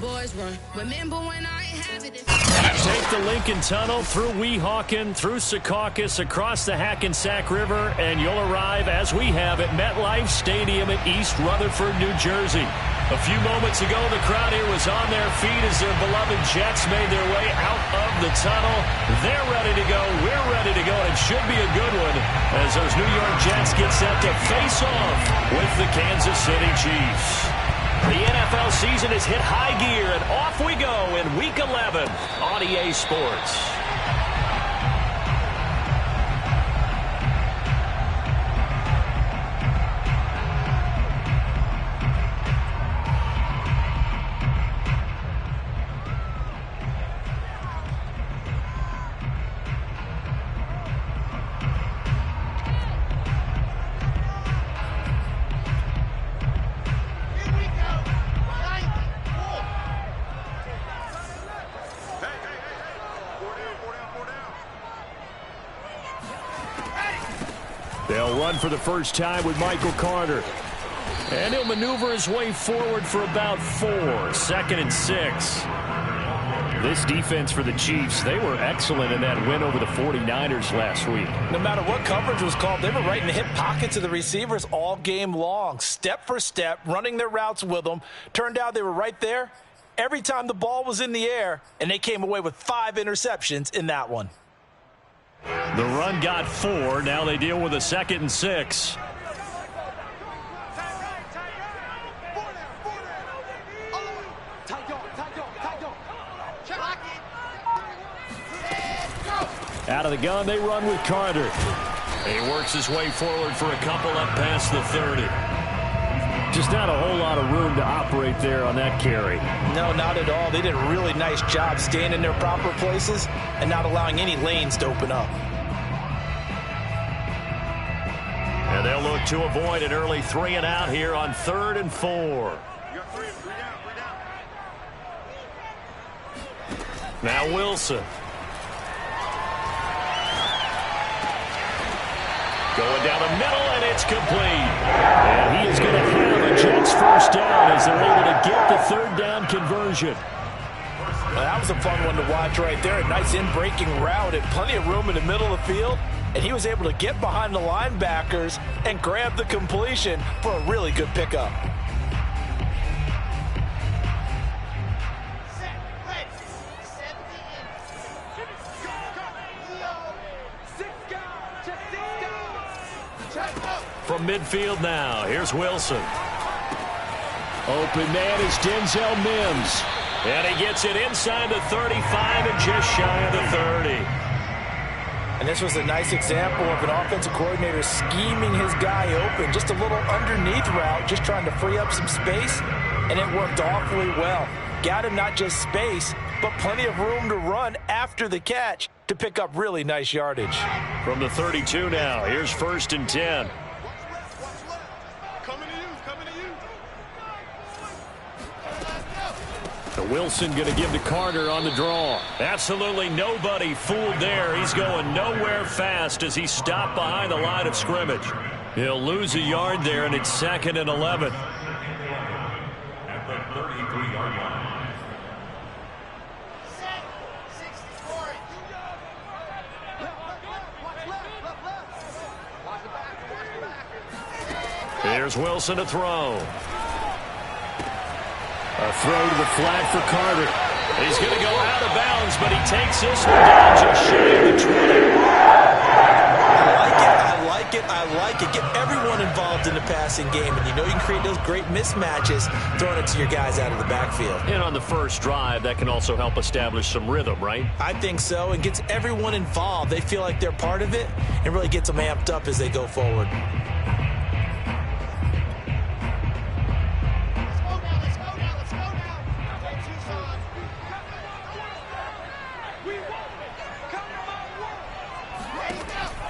boys run. Remember when I ain't have it? Take the Lincoln Tunnel through Weehawken, through Secaucus, across the Hackensack River, and you'll arrive, as we have, at MetLife Stadium in East Rutherford, New Jersey. A few moments ago, the crowd here was on their feet as their beloved Jets made their way out of the tunnel. They're ready to go. We're ready to go. It should be a good one as those New York Jets get set to face off with the Kansas City Chiefs. The NFL season has hit high gear, and off we go in Week 11 on EA Sports. They'll run for the first time with Michael Carter. And he'll maneuver his way forward for about 4. 2nd and 6. This defense for the Chiefs, they were excellent in that win over the 49ers last week. No matter what coverage was called, they were right in the hip pockets of the receivers all game long. Step for step, running their routes with them. Turned out they were right there every time the ball was in the air, and they came away with 5 interceptions in that one. The run got 4. Now they deal with a 2nd and 6. Out of the gun, they run with Carter. He works his way forward for a couple up past the 30. Just not a whole lot of room to operate there on that carry. No, not at all. They did a really nice job staying in their proper places and not allowing any lanes to open up. And they'll look to avoid an early 3 and out here on 3rd and 4. Now Wilson. Going down the middle, and it's complete. And he is going to have a Jets first down as they're able to get the 3rd down conversion. Well, that was a fun one to watch right there. A nice in-breaking route and plenty of room in the middle of the field. And he was able to get behind the linebackers and grab the completion for a really good pickup. From midfield now, here's Wilson. Open man is Denzel Mims. And he gets it inside the 35 and just shy of the 30. And this was a nice example of an offensive coordinator scheming his guy open. Just a little underneath route, just trying to free up some space. And it worked awfully well. Got him not just space, but plenty of room to run after the catch to pick up really nice yardage. From the 32 now, here's 1st and 10. Wilson going to give to Carter on the draw. Absolutely nobody fooled there. He's going nowhere fast as he stopped behind the line of scrimmage. He'll lose a yard there, and it's 2nd and 11. At the 33-yard line. Here's Wilson to throw. A throw to the flag for Carter. He's going to go out of bounds, but he takes this one down just shy of the 20. I like it. Get everyone involved in the passing game, and you know you can create those great mismatches throwing it to your guys out of the backfield. And on the first drive, that can also help establish some rhythm, right? I think so, and gets everyone involved. They feel like they're part of it, and really gets them amped up as they go forward.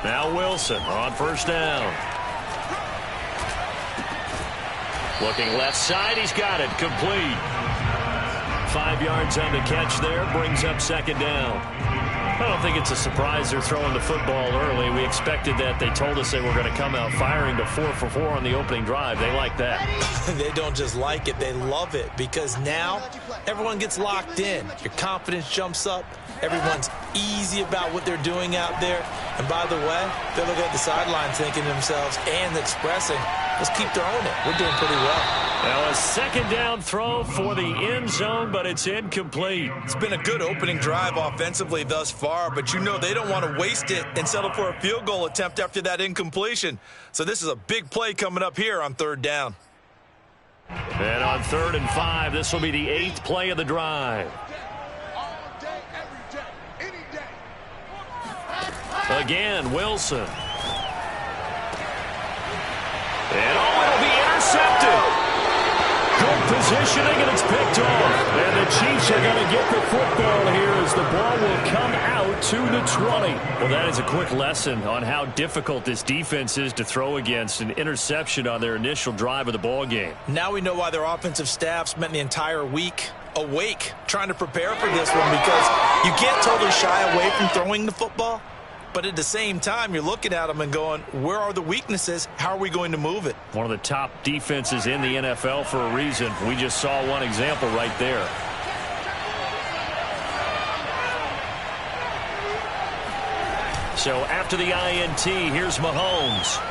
Now Wilson on 1st down. Looking left side, he's got it, complete. 5 yards on the catch there. Brings up second down. I don't think it's a surprise they're throwing the football early. We expected that. They told us they were going to come out firing to 4 for 4 on the opening drive. They like that. They don't just like it. They love it because now everyone gets locked in. Your confidence jumps up. Everyone's easy about what they're doing out there. And by the way, they're looking at the sidelines thinking to themselves and expressing, let's keep throwing it. We're doing pretty well. Now a second down throw for the end zone, but it's incomplete. It's been a good opening drive offensively thus far, but you know they don't want to waste it and settle for a field goal attempt after that incompletion. So this is a big play coming up here on 3rd down. And on 3rd and 5, this will be the 8th play of the drive. Again, Wilson. And it'll be intercepted. Good positioning, and it's picked off. And the Chiefs are going to get the football here as the ball will come out to the 20. Well, that is a quick lesson on how difficult this defense is to throw against. An interception on their initial drive of the ball game. Now we know why their offensive staff spent the entire week awake trying to prepare for this one, because you can't totally shy away from throwing the football. But at the same time, you're looking at them and going, where are the weaknesses? How are we going to move it? One of the top defenses in the NFL for a reason. We just saw one example right there. So after the INT, here's Mahomes.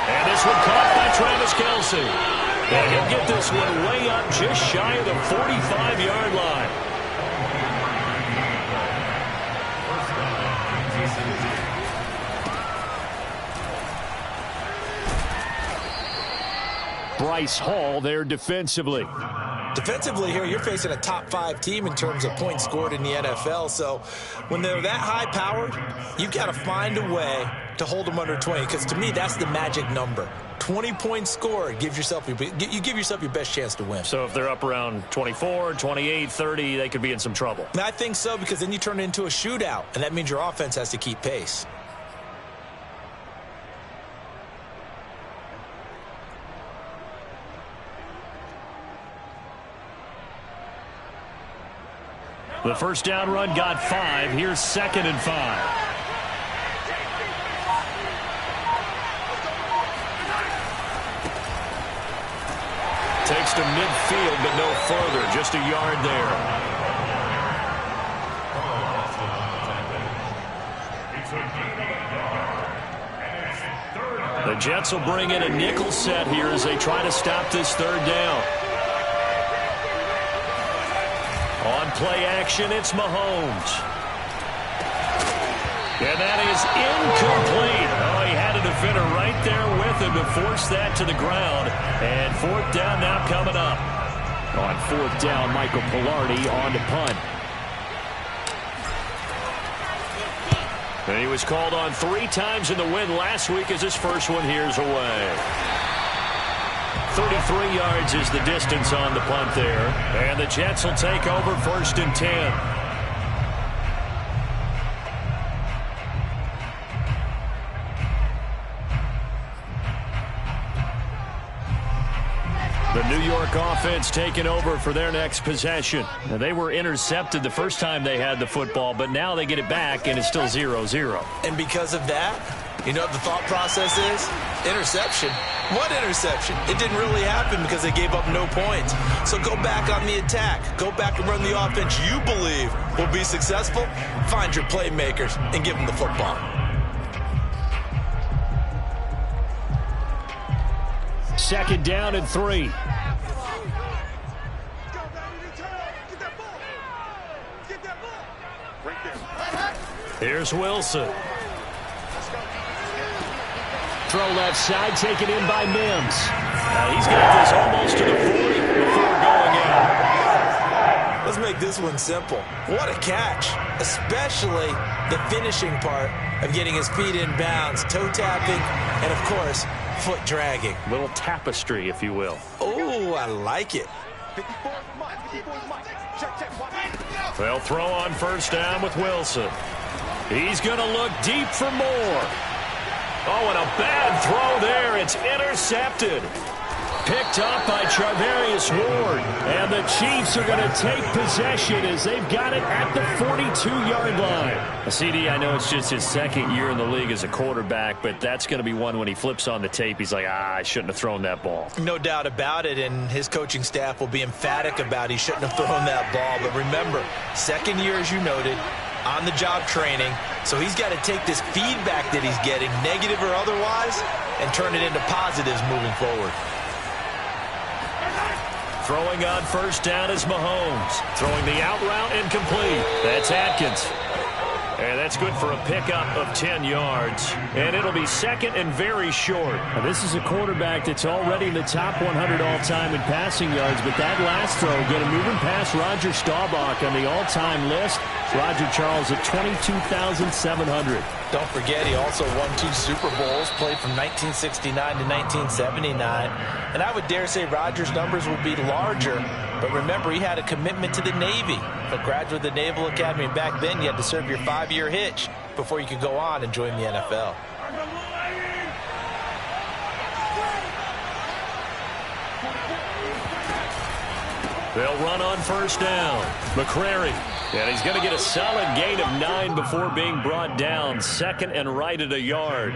And this one caught by Travis Kelce. And he'll get this one way up just shy of the 45-yard line. Bryce Hall there defensively. Defensively here, you're facing a top 5 team in terms of points scored in the NFL. So when they're that high-powered, you've got to find a way to hold them under 20, because to me, that's the magic number. 20 points scored, you give yourself your best chance to win. So if they're up around 24, 28, 30, they could be in some trouble. I think so, because then you turn it into a shootout, and that means your offense has to keep pace. The first down run got 5. Here's 2nd and 5. Takes to midfield, but no further. Just a yard there. The Jets will bring in a nickel set here as they try to stop this 3rd down. On play action, it's Mahomes. And that is incomplete. Oh, he had a defender right there with him to force that to the ground. And 4th down now coming up. On 4th down, Michael Pilardi on to punt. And he was called on 3 times in the win last week as his first one here's away. 33 yards is the distance on the punt there. And the Jets will take over 1st and 10. The New York offense taking over for their next possession. Now, they were intercepted the first time they had the football, but now they get it back, and it's still 0-0. And because of that, you know what the thought process is? Interception. What interception? It didn't really happen because they gave up no points. So go back on the attack. Go back and run the offense you believe will be successful. Find your playmakers and give them the football. Second down and 3. Here's Wilson. Throw left side, taken in by Mims. He's got this almost to the 40 before going out. Let's make this one simple. What a catch, especially the finishing part of getting his feet in bounds, toe tapping, and of course, foot dragging. Little tapestry, if you will. Oh, I like it. They'll throw on 1st down with Wilson. He's going to look deep for more. Oh, and a bad throw there. It's intercepted. Picked up by Charvarius Ward. And the the Chiefs are going to take possession as they've got it at the 42-yard line. CD, I know it's just his second year in the league as a quarterback, but that's going to be one when he flips on the tape, he's like, I shouldn't have thrown that ball. No doubt about it, and his coaching staff will be emphatic about he shouldn't have thrown that ball. But remember, second year, as you noted, on-the-job training, so he's got to take this feedback that he's getting, negative or otherwise, and turn it into positives moving forward. Throwing on first down is Mahomes. Throwing the out route incomplete. That's Atkins. And that's good for a pickup of 10 yards. And it'll be second and very short. Now, this is a quarterback that's already in the top 100 all-time in passing yards, but that last throw going to move him past Roger Staubach on the all-time list. Roger Charles at 22,700. Don't forget, he also won 2 Super Bowls, played from 1969 to 1979. And I would dare say Rodgers' numbers would be larger. But remember, he had a commitment to the Navy, a graduate of the Naval Academy. And back then, you had to serve your 5-year hitch before you could go on and join the NFL. They'll run on first down. McCrary. And he's going to get a solid gain of 9 before being brought down. Second and right at a yard.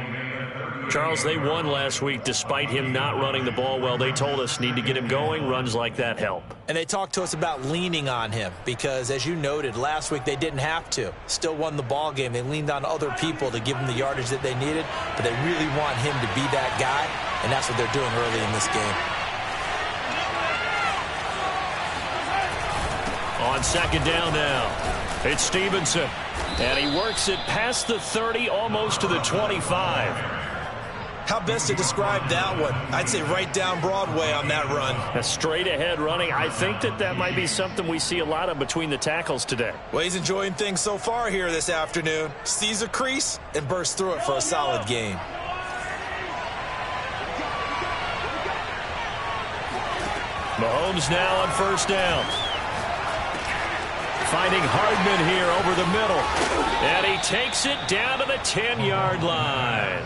Charles, they won last week despite him not running the ball well. They told us need to get him going. Runs like that help. And they talked to us about leaning on him because, as you noted, last week they didn't have to. Still won the ball game. They leaned on other people to give them the yardage that they needed, but they really want him to be that guy, and that's what they're doing early in this game. On second down now, it's Stevenson. And he works it past the 30, almost to the 25. How best to describe that one? I'd say right down Broadway on that run. A straight ahead running. I think that might be something we see a lot of between the tackles today. Well, he's enjoying things so far here this afternoon. Sees a crease and bursts through it for a solid gain. Mahomes now on first down. Finding Hardman here over the middle. And he takes it down to the 10-yard line.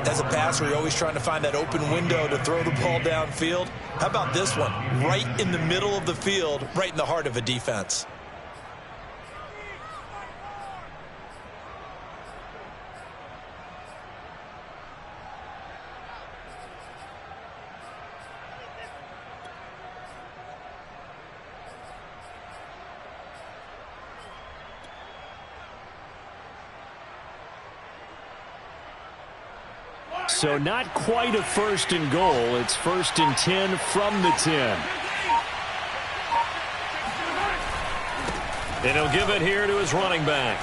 As a passer, you're always trying to find that open window to throw the ball downfield. How about this one? Right in the middle of the field, right in the heart of a defense. So not quite a first and goal. It's first and 10 from the 10. And he'll give it here to his running back.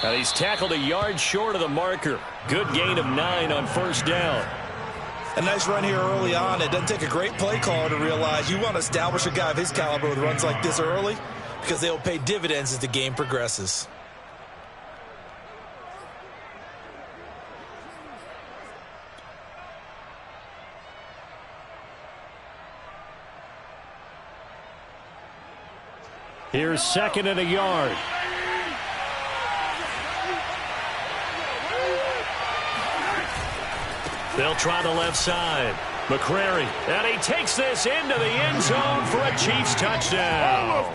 Now he's tackled a yard short of the marker. Good gain of 9 on first down. A nice run here early on. It doesn't take a great play caller to realize you want to establish a guy of his caliber with runs like this early because they'll pay dividends as the game progresses. Here's second and a yard. They'll try the left side. McCrary, and he takes this into the end zone for a Chiefs touchdown.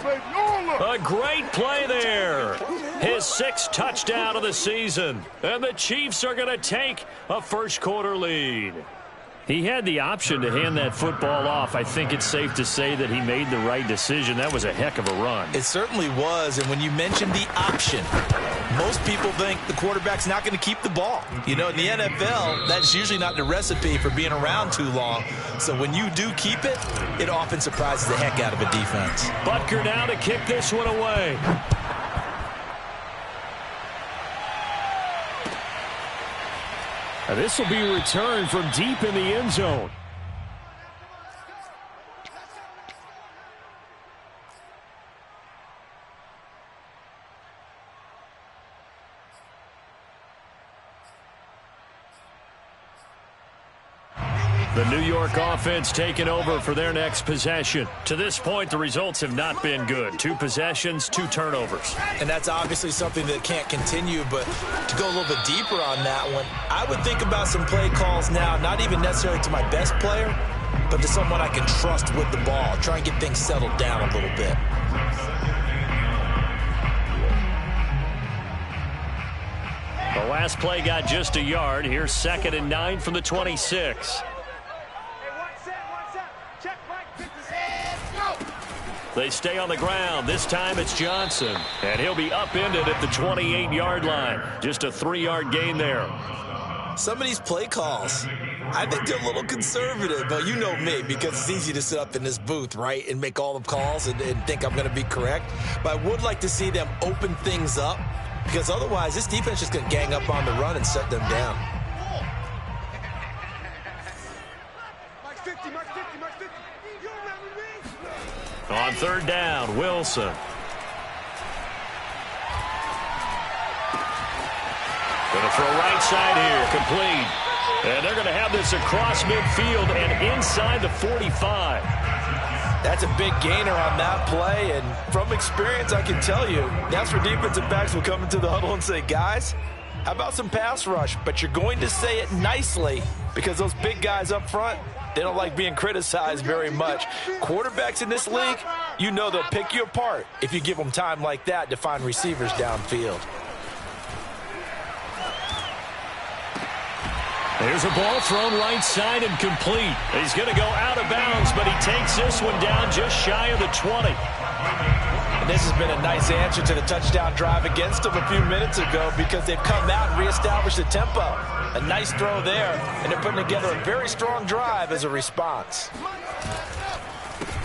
A great play there. His 6th touchdown of the season. And the Chiefs are going to take a first quarter lead. He had the option to hand that football off. I think it's safe to say that he made the right decision. That was a heck of a run. It certainly was, and when you mentioned the option, most people think the quarterback's not going to keep the ball. You know, in the NFL, that's usually not the recipe for being around too long. So when you do keep it, it often surprises the heck out of a defense. Butker now to kick this one away. Now this will be returned from deep in the end zone. The New York offense taking over for their next possession. To this point, the results have not been good. 2 possessions, 2 turnovers. And that's obviously something that can't continue, but to go a little bit deeper on that one, I would think about some play calls now, not even necessarily to my best player, but to someone I can trust with the ball. Try and get things settled down a little bit. The last play got just a yard. Here's 2nd and 9 from the 26. They stay on the ground. This time it's Johnson. And he'll be upended at the 28-yard line. Just a 3-yard gain there. Some of these play calls, I think they're a little conservative, but you know me, because it's easy to sit up in this booth, right, and make all the calls and think I'm going to be correct. But I would like to see them open things up, because otherwise this defense just going to gang up on the run and set them down. On 3rd down, Wilson. Going to throw right side here, complete. And they're going to have this across midfield and inside the 45. That's a big gainer on that play, and from experience, I can tell you, that's where defensive backs will come into the huddle and say, guys, how about some pass rush? But you're going to say it nicely, because those big guys up front, they don't like being criticized very much. Quarterbacks in this league, you know they'll pick you apart if you give them time like that to find receivers downfield. There's a ball thrown right side and complete. He's going to go out of bounds, but he takes this one down just shy of the 20. And this has been a nice answer to the touchdown drive against them a few minutes ago, because they've come out and reestablished the tempo. A nice throw there, and they're putting together a very strong drive as a response.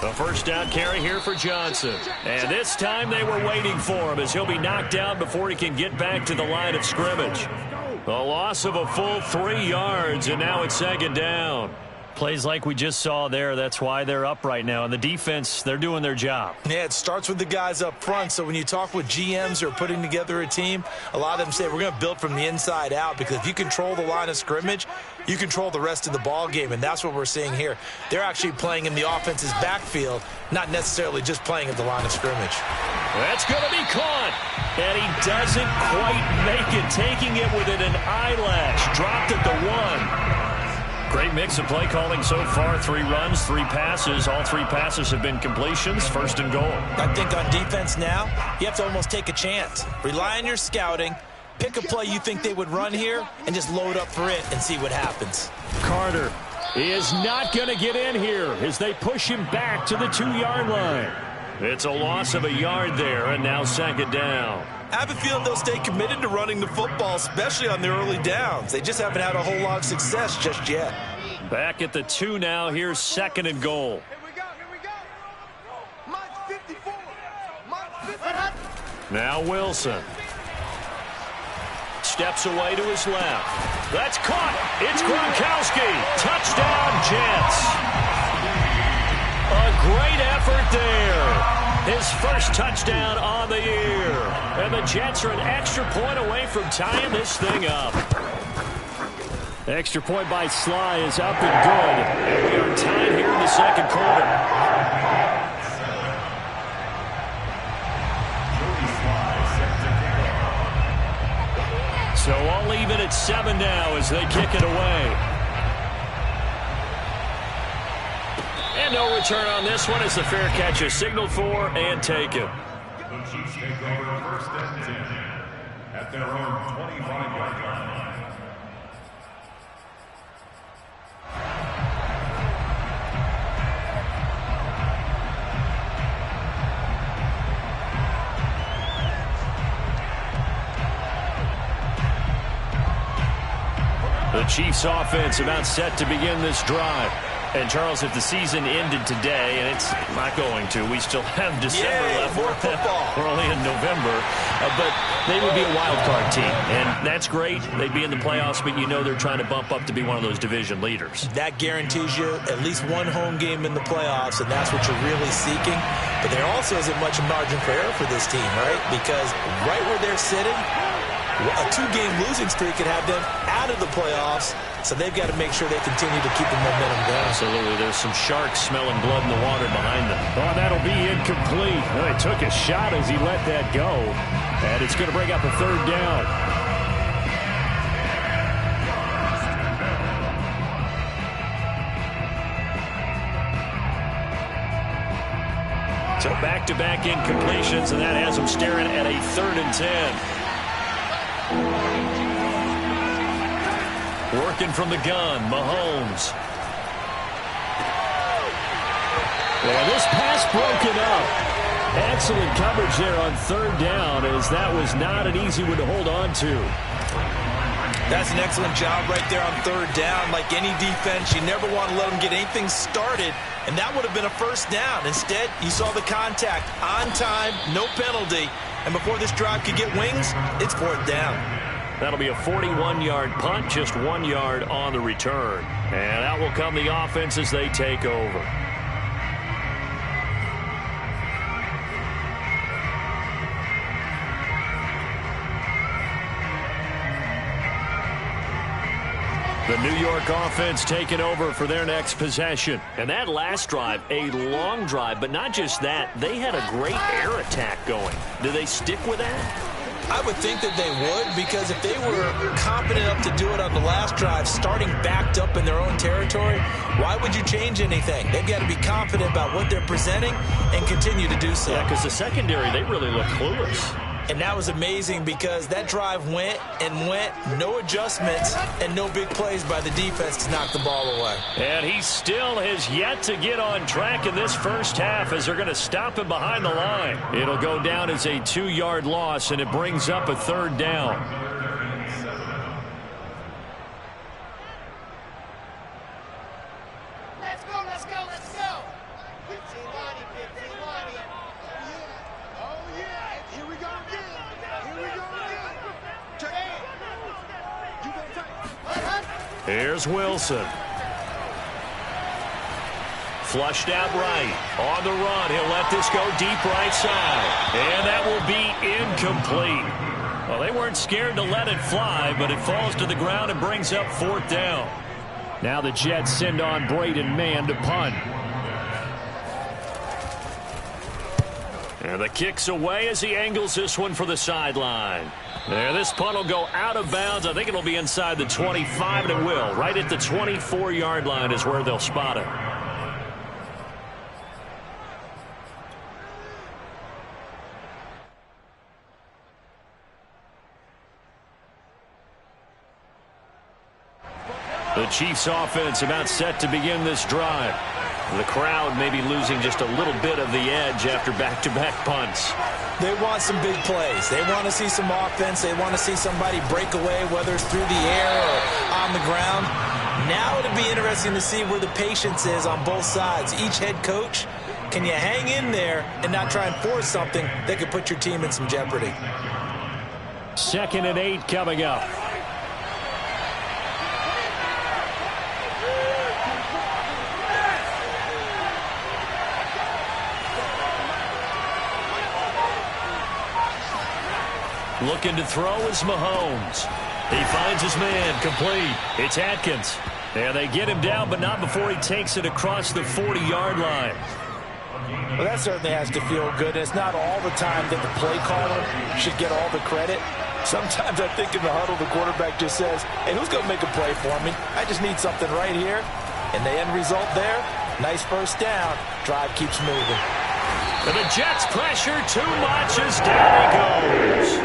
A 1st down carry here for Johnson. And this time they were waiting for him, as he'll be knocked down before he can get back to the line of scrimmage. A loss of a full 3 yards, and now it's 2nd down. Plays like we just saw there, that's why they're up right now. And the defense, they're doing their job. Yeah, it starts with the guys up front. So when you talk with GMs who are putting together a team, a lot of them say we're going to build from the inside out, because if you control the line of scrimmage, you control the rest of the ball game, and that's what we're seeing here. They're actually playing in the offense's backfield, not necessarily just playing at the line of scrimmage. That's going to be caught, and he doesn't quite make it, taking it within an eyelash. Dropped at the 1. Great mix of play calling so far. 3 runs, 3 passes. All 3 passes have been completions. 1st and goal. I think on defense now, you have to almost take a chance. Rely on your scouting. Pick a play you think they would run here and just load up for it and see what happens. Carter is not going to get in here as they push him back to the 2-yard line. It's a loss of a yard there, and now 2nd down. I have a feeling they'll stay committed to running the football, especially on their early downs. They just haven't had a whole lot of success just yet. Back at the 2 now. Here's 2nd and goal. Now Wilson. Steps away to his left. That's caught. It's Gronkowski. Touchdown, Jets. A great effort there. His 1st touchdown on the year. And the Jets are an extra point away from tying this thing up. Extra point by Sly is up and good. And we are tied here in the 2nd quarter. So I'll leave it at 7 now as they kick it away. And no return on this one as the fair catch is signaled for and taken. The Chiefs take over 1st and 10 at their own 25-yard line. The Chiefs offense about set to begin this drive. And, Charles, if the season ended today, and it's not going to, we still have December left. More football. We're only in November. But they would be a wild card team, and that's great. They'd be in the playoffs, but you know they're trying to bump up to be one of those division leaders. That guarantees you at least one home game in the playoffs, and that's what you're really seeking. But there also isn't much margin for error for this team, right? Because right where they're sitting, a 2-game losing streak could have them out of the playoffs. So they've got to make sure they continue to keep the momentum going. Absolutely. There's some sharks smelling blood in the water behind them. Oh, that'll be incomplete. Well, he took a shot as he let that go. And it's going to bring up a 3rd down. So back-to-back incompletions, and that has them staring at a 3rd and 10. Working from the gun, Mahomes. Yeah, this pass broken up. Excellent coverage there on 3rd down, as that was not an easy one to hold on to. That's an excellent job right there on 3rd down. Like any defense, you never want to let them get anything started, and that would have been a 1st down. Instead, you saw the contact on time, no penalty, and before this drive could get wings, it's 4th down. That'll be a 41-yard punt, just 1 yard on the return. And out will come the offense as they take over. The New York offense taking over for their next possession. And that last drive, a long drive, but not just that. They had a great air attack going. Do they stick with that? I would think that they would, because if they were confident enough to do it on the last drive, starting backed up in their own territory, why would you change anything? They've got to be confident about what they're presenting and continue to do so. Yeah, because the secondary, they really look clueless. And that was amazing, because that drive went and went, no adjustments and no big plays by the defense to knock the ball away. And he still has yet to get on track in this first half, as they're going to stop him behind the line. It'll go down as a 2-yard loss, and it brings up a 3rd down. Let's go, let's go, let's go. 15 line, 15 line. Oh, yeah. Here we go again. Here we go again. Check it. You gonna take it. Here's Wilson. Flushed out right. On the run. He'll let this go deep right side. And that will be incomplete. Well, they weren't scared to let it fly, but it falls to the ground and brings up 4th down. Now the Jets send on Braden Mann to punt. And the kick's away as he angles this one for the sideline. There, this punt will go out of bounds. I think it'll be inside the 25, and it will. Right at the 24-yard line is where they'll spot it. The Chiefs offense about set to begin this drive. The crowd may be losing just a little bit of the edge after back-to-back punts. They want some big plays. They want to see some offense. They want to see somebody break away, whether it's through the air or on the ground. Now it'll be interesting to see where the patience is on both sides. Each head coach, can you hang in there and not try and force something that could put your team in some jeopardy? 2nd and 8 coming up. Looking to throw is Mahomes. He finds his man, complete. It's Atkins. And they get him down, but not before he takes it across the 40-yard line. Well, that certainly has to feel good. And it's not all the time that the play caller should get all the credit. Sometimes I think in the huddle, the quarterback just says, hey, who's going to make a play for me? I just need something right here. And the end result there, nice 1st down. Drive keeps moving. And the Jets pressure too much as down he goes.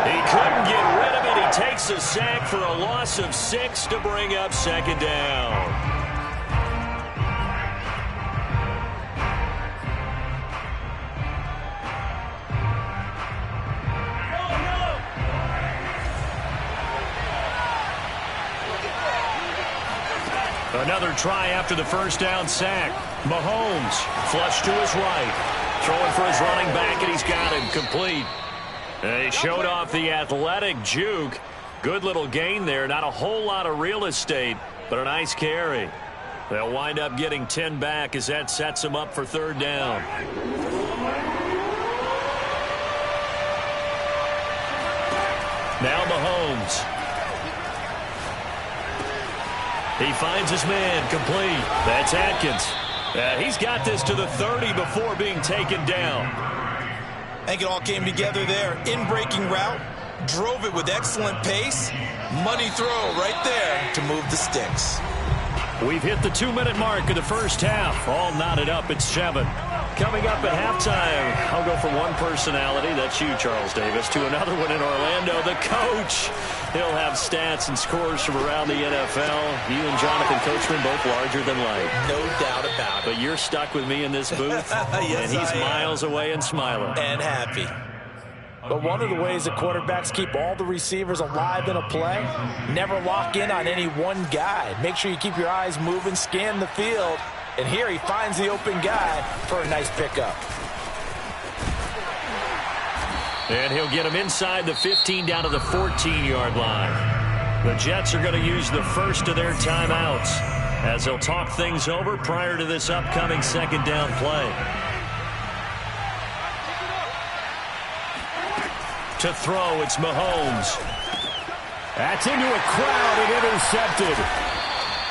He couldn't get rid of it. He takes a sack for a loss of 6 to bring up 2nd down. Another try after the 1st down sack. Mahomes flush to his right. Throwing for his running back, and he's got him complete. He showed off the athletic juke. Good little gain there. Not a whole lot of real estate, but a nice carry. They'll wind up getting 10 back as that sets them up for 3rd down. Now Mahomes. He finds his man, complete. That's Atkins. He's got this to the 30 before being taken down. I think it all came together there. In-breaking route, drove it with excellent pace. Money throw right there to move the sticks. We've hit the 2-minute mark of the first half. All knotted up at 7. Coming up at halftime, I'll go from one personality, that's you, Charles Davis, to another one in Orlando, the coach. He'll have stats and scores from around the NFL. You and Jonathan Coachman both larger than life. No doubt about it. But you're stuck with me in this booth, yes, and he's miles away and smiling. And happy. But one of the ways that quarterbacks keep all the receivers alive in a play, never lock in on any one guy. Make sure you keep your eyes moving, scan the field. And here he finds the open guy for a nice pickup. And he'll get him inside the 15 down to the 14-yard line. The Jets are going to use the first of their timeouts as they'll talk things over prior to this upcoming second down play. To throw, it's Mahomes. That's into a crowd and intercepted.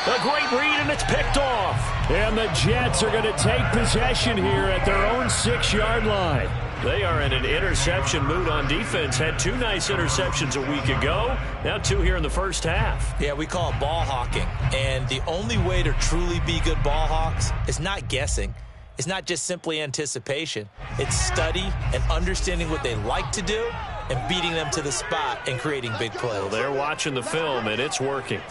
A great read, and it's picked off. And the Jets are going to take possession here at their own 6-yard line. They are in an interception mood on defense. Had 2 nice interceptions a week ago. Now 2 here in the first half. Yeah, we call it ball hawking. And the only way to truly be good ball hawks is not guessing. It's not just simply anticipation. It's study and understanding what they like to do and beating them to the spot and creating big plays. Well, they're watching the film, and it's working.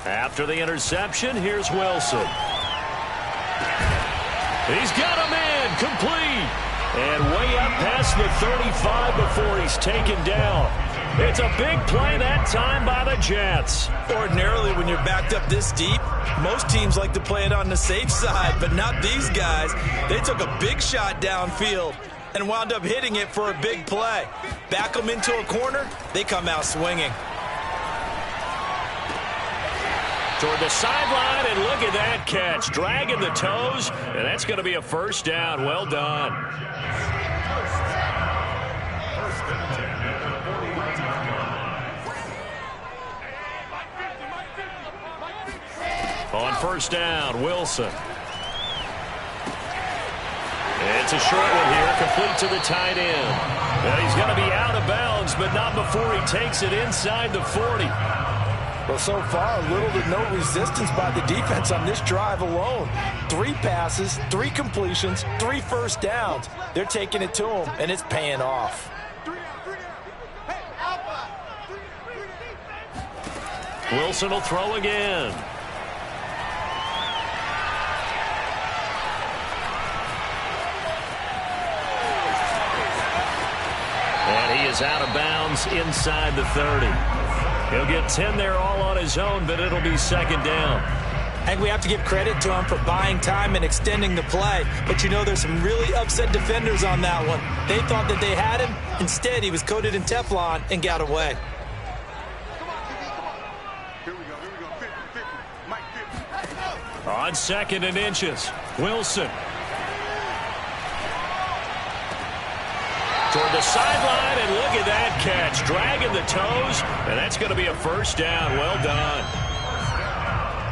After the interception, here's Wilson. He's got a man complete. And way up past the 35 before he's taken down. It's a big play that time by the Jets. Ordinarily, when you're backed up this deep, most teams like to play it on the safe side, but not these guys. They took a big shot downfield and wound up hitting it for a big play. Back them into a corner, they come out swinging. Toward the sideline, and look at that catch. Dragging the toes, and that's going to be a first down. Well done. On first down, Wilson. It's a short one here, complete to the tight end. And he's going to be out of bounds, but not before he takes it inside the 40. Well, so far, little to no resistance by the defense on this drive alone. 3 passes, 3 completions, 3 first downs. They're taking it to him, and it's paying off. Wilson will throw again. And he is out of bounds inside the 30. He'll get 10 there all on his own, but it'll be second down. I think we have to give credit to him for buying time and extending the play. But you know, there's some really upset defenders on that one. They thought that they had him. Instead, he was coated in Teflon and got away. On 2nd and inches, Wilson. Toward the sideline, and look at that catch. Dragging the toes, and that's going to be a first down. Well done.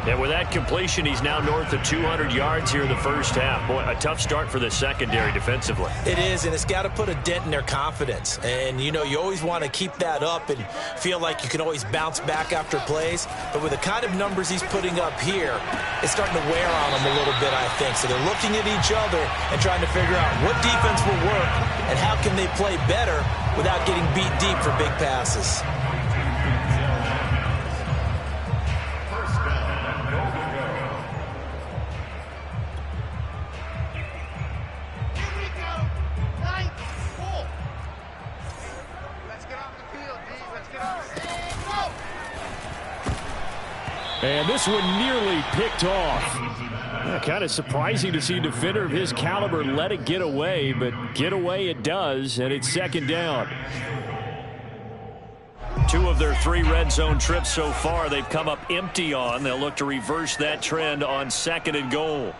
And with that completion, he's now north of 200 yards here in the first half. Boy, a tough start for the secondary defensively. It is, and it's got to put a dent in their confidence. And, you know, you always want to keep that up and feel like you can always bounce back after plays. But with the kind of numbers he's putting up here, it's starting to wear on them a little bit, I think. So they're looking at each other and trying to figure out what defense will work and how can they play better without getting beat deep for big passes. And this one nearly picked off. Kind of surprising to see a defender of his caliber let it get away, but get away it does, and it's second down. 2 of their 3 red zone trips so far they've come up empty on. They'll look to reverse that trend on 2nd and goal.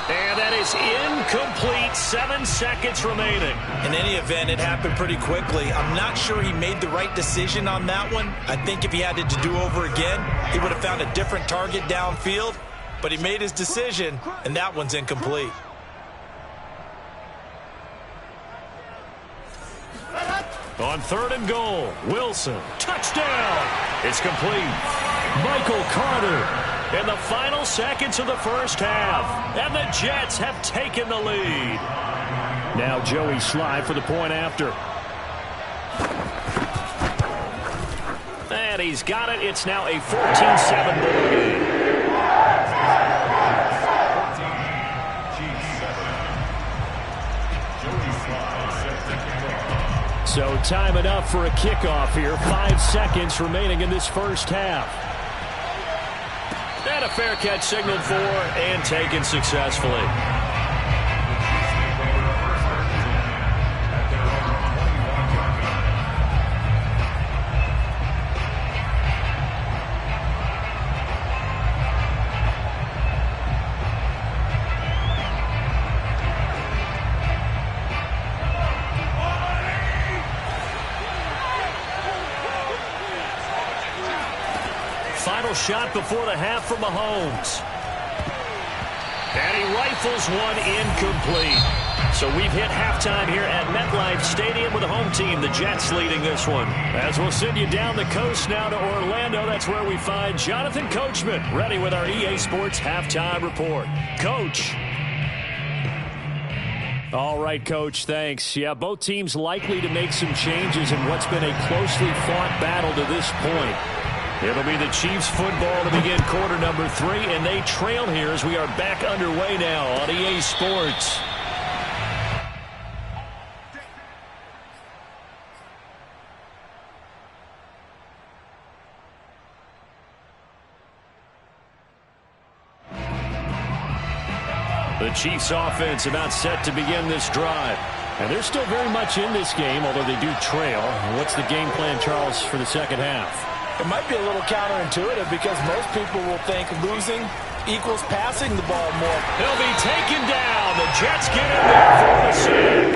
And that is incomplete. 7 seconds remaining. In any event, it happened pretty quickly. I'm not sure he made the right decision on that one. I think if he had it to do over again, he would have found a different target downfield. but he made his decision, and that one's incomplete. On 3rd and goal, Wilson, touchdown. It's complete. Michael Carter in the final seconds of the first half, and the Jets have taken the lead. Now Joey Slye for the point after. And he's got it. It's now a 14-7 ball game. So time enough for a kickoff here. 5 seconds remaining in this first half. And a fair catch signaled for and taken successfully. Final shot before the half from Mahomes. And he rifles one incomplete. So we've hit halftime here at MetLife Stadium with the home team, the Jets, leading this one. As we'll send you down the coast now to Orlando, that's where we find Jonathan Coachman, ready with our EA Sports halftime report. Coach. All right, Coach, thanks. Yeah, both teams likely to make some changes in what's been a closely fought battle to this point. It'll be the Chiefs football to begin quarter number 3, and they trail here as we are back underway now on EA Sports. The Chiefs offense about set to begin this drive. And they're still very much in this game, although they do trail. What's the game plan, Charles, for the second half? It might be a little counterintuitive because most people will think losing equals passing the ball more. He'll be taken down. The Jets get in there for the sack.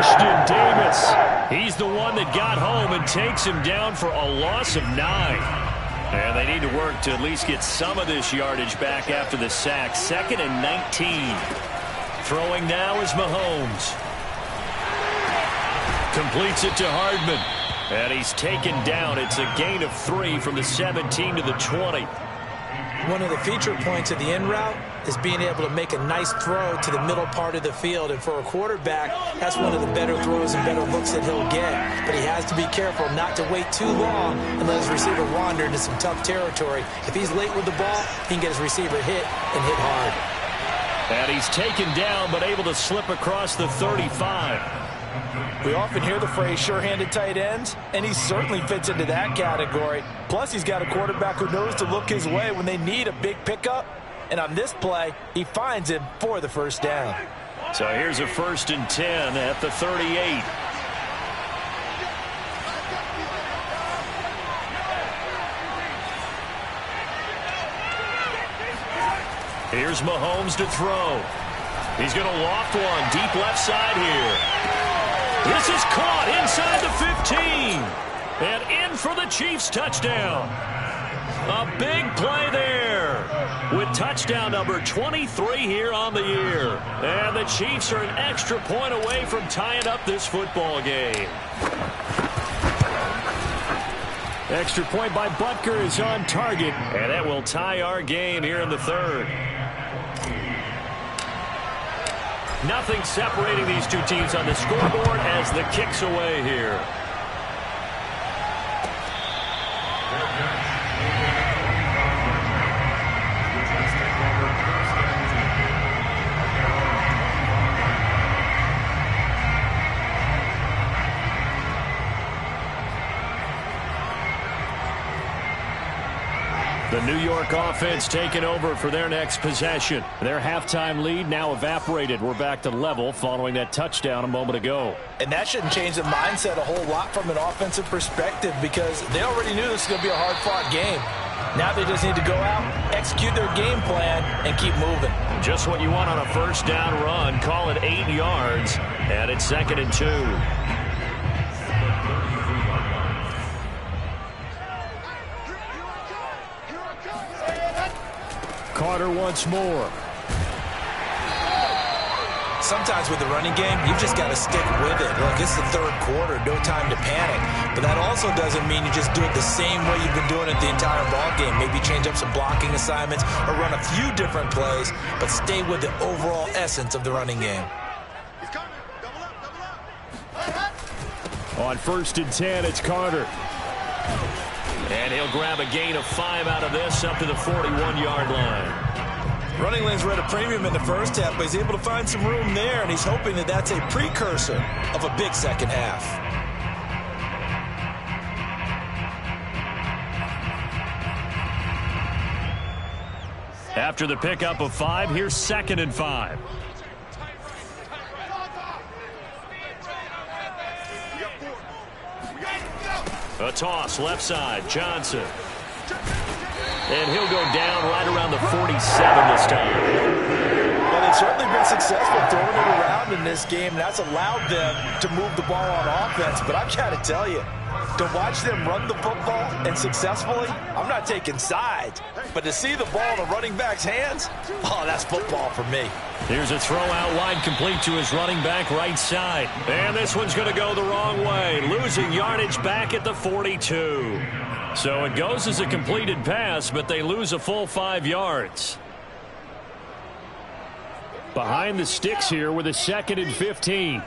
Ashton Davis, he's the one that got home and takes him down for a loss of 9. And they need to work to at least get some of this yardage back after the sack. 2nd and 19. Throwing now is Mahomes. Completes it to Hardman. And he's taken down. It's a gain of 3 from the 17 to the 20. One of the feature points of the in route is being able to make a nice throw to the middle part of the field. And for a quarterback, that's one of the better throws and better looks that he'll get. But he has to be careful not to wait too long and let his receiver wander into some tough territory. If he's late with the ball, he can get his receiver hit and hit hard. And he's taken down but able to slip across the 35. We often hear the phrase sure-handed tight ends, and he certainly fits into that category. Plus, he's got a quarterback who knows to look his way when they need a big pickup. And on this play, he finds him for the first down. So here's a 1st and 10 at the 38. Here's Mahomes to throw. He's going to loft one deep left side here. This is caught inside the 15. And in for the Chiefs touchdown. A big play there with touchdown number 23 here on the year. And the Chiefs are an extra point away from tying up this football game. Extra point by Butker is on target. And that will tie our game here in the 3rd. Nothing separating these two teams on the scoreboard as the kick's away here. The New York offense taking over for their next possession. Their halftime lead now evaporated. We're back to level following that touchdown a moment ago. And that shouldn't change the mindset a whole lot from an offensive perspective because they already knew this was going to be a hard-fought game. Now they just need to go out, execute their game plan, and keep moving. Just what you want on a first down run. Call it 8 yards, and it's 2nd and 2. Carter once more. Sometimes with the running game, you've just got to stick with it. Look, it's the third quarter, no time to panic. But that also doesn't mean you just do it the same way you've been doing it the entire ball game. Maybe change up some blocking assignments or run a few different plays, but stay with the overall essence of the running game. On 1st and 10, it's Carter. And he'll grab a gain of 5 out of this up to the 41-yard line. Running lanes were at a premium in the first half, but he's able to find some room there, and he's hoping that that's a precursor of a big second half. After the pickup of 5, here's 2nd and 5. A toss, left side, Johnson. And he'll go down right around the 47 this time. Well, they've certainly been successful throwing it around in this game, and that's allowed them to move the ball on offense. But I've got to tell you, to watch them run the football and successfully, I'm not taking sides. But to see the ball in a running back's hands, oh, that's football for me. Here's a throw out wide, complete to his running back right side. And this one's going to go the wrong way, losing yardage back at the 42. So it goes as a completed pass, but they lose a full 5 yards. Behind the sticks here with a 2nd and 15.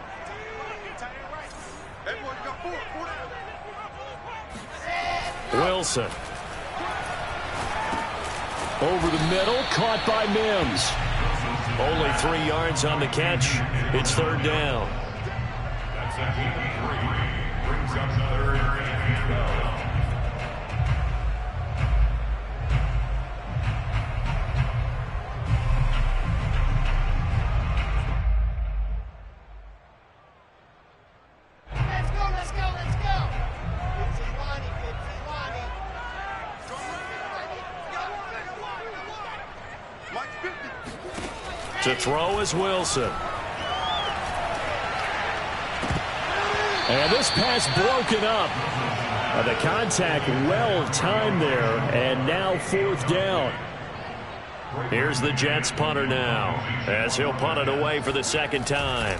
Wilson. Over the middle, caught by Mims. Only 3 yards on the catch. It's 3rd down. That's a gain of 3. Brings up 3rd and 12. To throw is Wilson. And this pass broken up. The contact well timed there, and now 4th down. Here's the Jets punter now, as he'll punt it away for the 2nd time.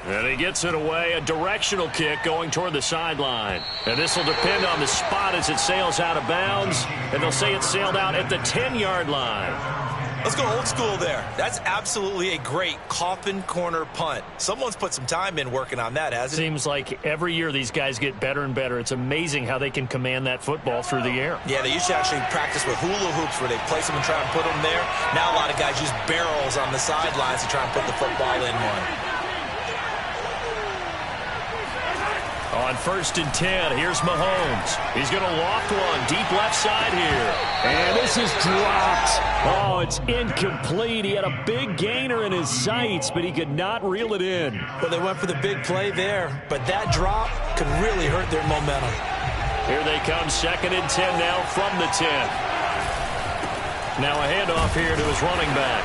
And he gets it away, a directional kick going toward the sideline. And this will depend on the spot as it sails out of bounds, and they'll say it sailed out at the 10-yard line. Let's go old school there. That's absolutely a great coffin corner punt. Someone's put some time in working on that, hasn't it? Seems like every year these guys get better and better. It's amazing how they can command that football through the air. Yeah, they used to actually practice with hula hoops where they place them and try and put them there. Now a lot of guys use barrels on the sidelines to try and put the football in one. On 1st and 10, here's Mahomes. He's going to loft one deep left side here. And this is dropped. Oh, it's incomplete. He had a big gainer in his sights, but he could not reel it in. Well, they went for the big play there, but that drop could really hurt their momentum. Here they come, 2nd and 10 now from the 10. Now a handoff here to his running back.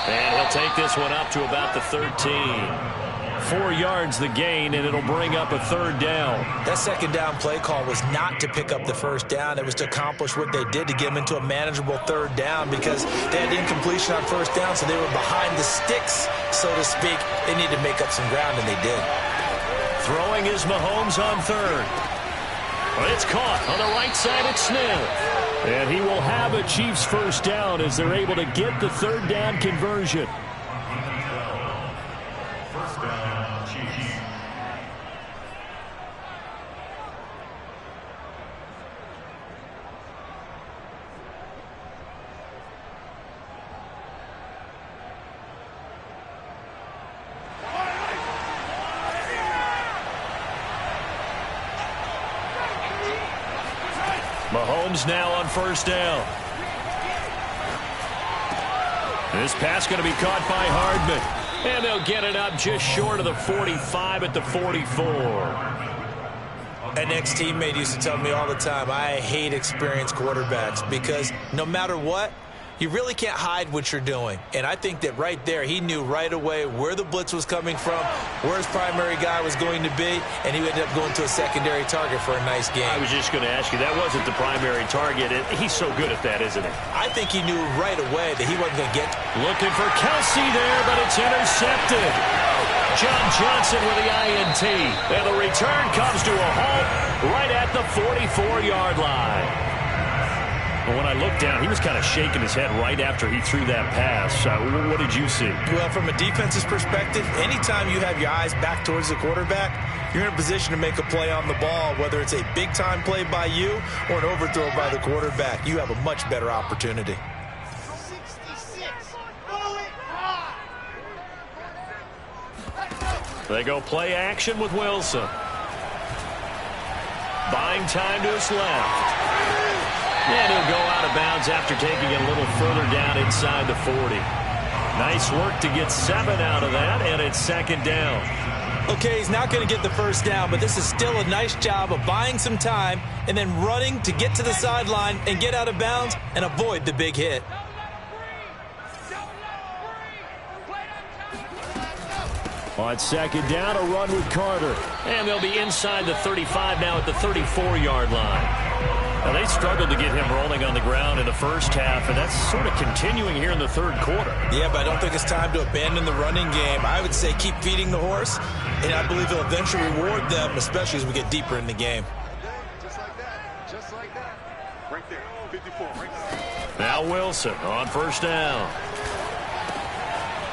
And he'll take this one up to about the 13. 4 yards the gain, and it'll bring up a 3rd down. That 2nd down play call was not to pick up the 1st down. It was to accomplish what they did to get them into a manageable 3rd down because they had incompletion on 1st down, so they were behind the sticks, so to speak. They needed to make up some ground, and they did. Throwing is Mahomes on 3rd. But it's caught on the right side at Smith. And he will have a Chiefs 1st down as they're able to get the 3rd down conversion. Mahomes now on 1st down. This pass going to be caught by Hardman. And they'll get it up just short of the 45 at the 44. An ex-teammate used to tell me all the time, I hate experienced quarterbacks because no matter what, You really can't hide what you're doing. And I think that right there, he knew right away where the blitz was coming from, where his primary guy was going to be, and he ended up going to a secondary target for a nice game. I was just going to ask you, that wasn't the primary target. He's so good at that, isn't he? I think he knew right away that he wasn't going to get. Looking for KC there, but it's intercepted. John Johnson with the INT. And the return comes to a halt right at the 44-yard line. When I looked down, he was kind of shaking his head right after he threw that pass. What did you see? Well, from a defense's perspective, anytime you have your eyes back towards the quarterback, you're in a position to make a play on the ball, whether it's a big-time play by you or an overthrow by the quarterback. You have a much better opportunity. 66. They go play action with Wilson. Buying time to his left. And he'll go out of bounds after taking it a little further down inside the 40. Nice work to get 7 out of that, and it's second down. Okay, he's not going to get the first down, but this is still a nice job of buying some time and then running to get to the sideline and get out of bounds and avoid the big hit. On second down, a run with Carter. And they'll be inside the 35 now at the 34-yard line. Now, they struggled to get him rolling on the ground in the first half, and that's sort of continuing here in the third quarter. Yeah, but I don't think it's time to abandon the running game. I would say keep feeding the horse, and I believe he'll eventually reward them, especially as we get deeper in the game. Just like that. Just like that. Right there. 54. Right there. Now Wilson on first down.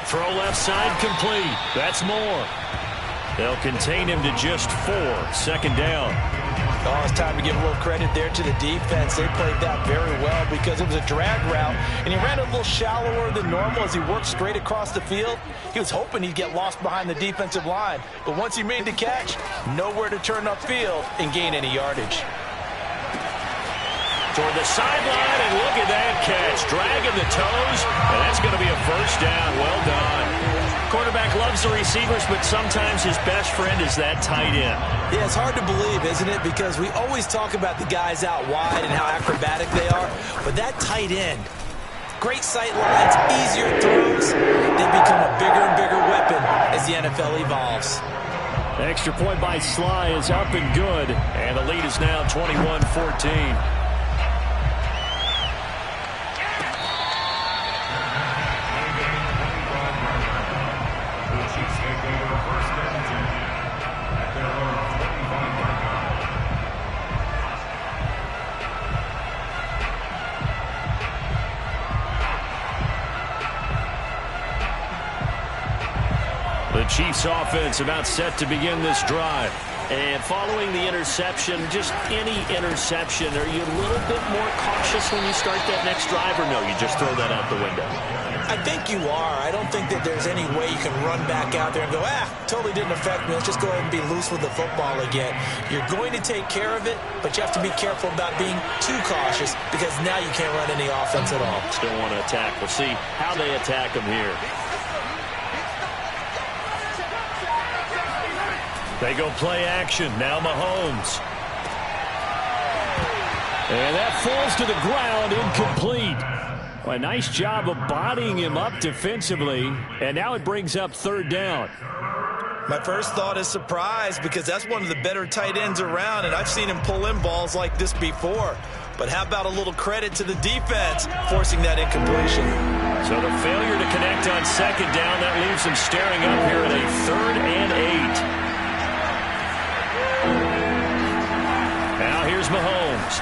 Throw left side complete. That's more. They'll contain him to just 4. Second down. Oh, it's time to give a little credit there to the defense. They played that very well because it was a drag route, and he ran a little shallower than normal as he worked straight across the field. He was hoping he'd get lost behind the defensive line, but once he made the catch, nowhere to turn upfield and gain any yardage. Toward the sideline, and look at that catch. Dragging the toes, and that's going to be a first down. Well done. Quarterback loves the receivers, but sometimes his best friend is that tight end. Yeah, it's hard to believe, isn't it? Because we always talk about the guys out wide and how acrobatic they are, but that tight end, great sight lines, easier throws, they become a bigger and bigger weapon as the NFL evolves. Extra point by Sly is up and good, and the lead is now 21-14. The Chiefs offense about set to begin this drive. And following the interception, just any interception, are you a little bit more cautious when you start that next drive, or no, you just throw that out the window? I think you are. I don't think that there's any way you can run back out there and go, totally didn't affect me. Let's just go ahead and be loose with the football again. You're going to take care of it, but you have to be careful about being too cautious because now you can't run any offense at all. Still want to attack. We'll see how they attack them here. They go play action. Now Mahomes. And that falls to the ground, incomplete. Well, a nice job of bodying him up defensively. And now it brings up third down. My first thought is surprise because that's one of the better tight ends around, and I've seen him pull in balls like this before. But how about a little credit to the defense forcing that incompletion? So the failure to connect on second down, that leaves him staring up here at a 3rd and 8. Now here's Mahomes.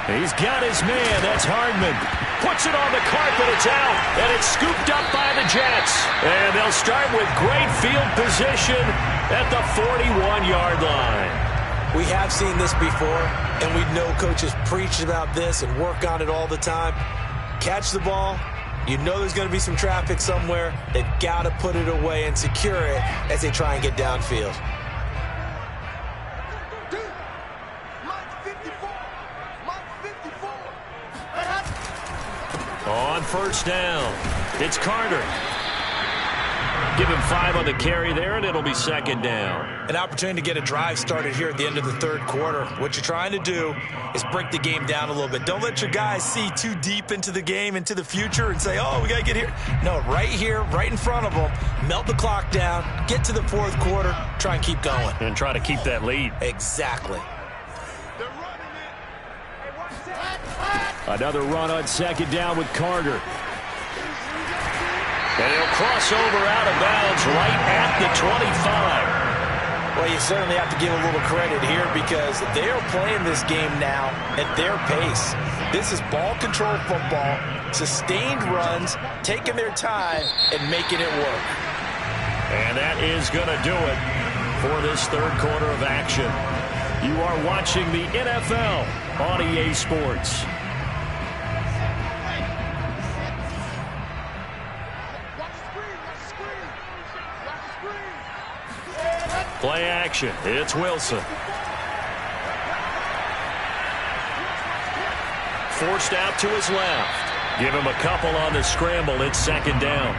He's got his man. That's Hardman. Puts it on the carpet. It's out. And it's scooped up by the Jets. And they'll start with great field position at the 41-yard line. We have seen this before, and we know coaches preach about this and work on it all the time. Catch the ball. You know there's going to be some traffic somewhere. They've got to put it away and secure it as they try and get downfield. On first down, it's Carter. Give him 5 on the carry there, and it'll be second down. An opportunity to get a drive started here at the end of the third quarter. What you're trying to do is break the game down a little bit. Don't let your guys see too deep into the game, into the future, and say, oh, we got to get here. No, right here, right in front of them, melt the clock down, get to the fourth quarter, try and keep going. And try to keep that lead. Exactly. Another run on second down with Carter. And he'll cross over out of bounds right at the 25. Well, you certainly have to give a little credit here because they are playing this game now at their pace. This is ball control football, sustained runs, taking their time and making it work. And that is going to do it for this third quarter of action. You are watching the NFL on EA Sports. Play action. It's Wilson. Forced out to his left. Give him a couple on the scramble. It's second down.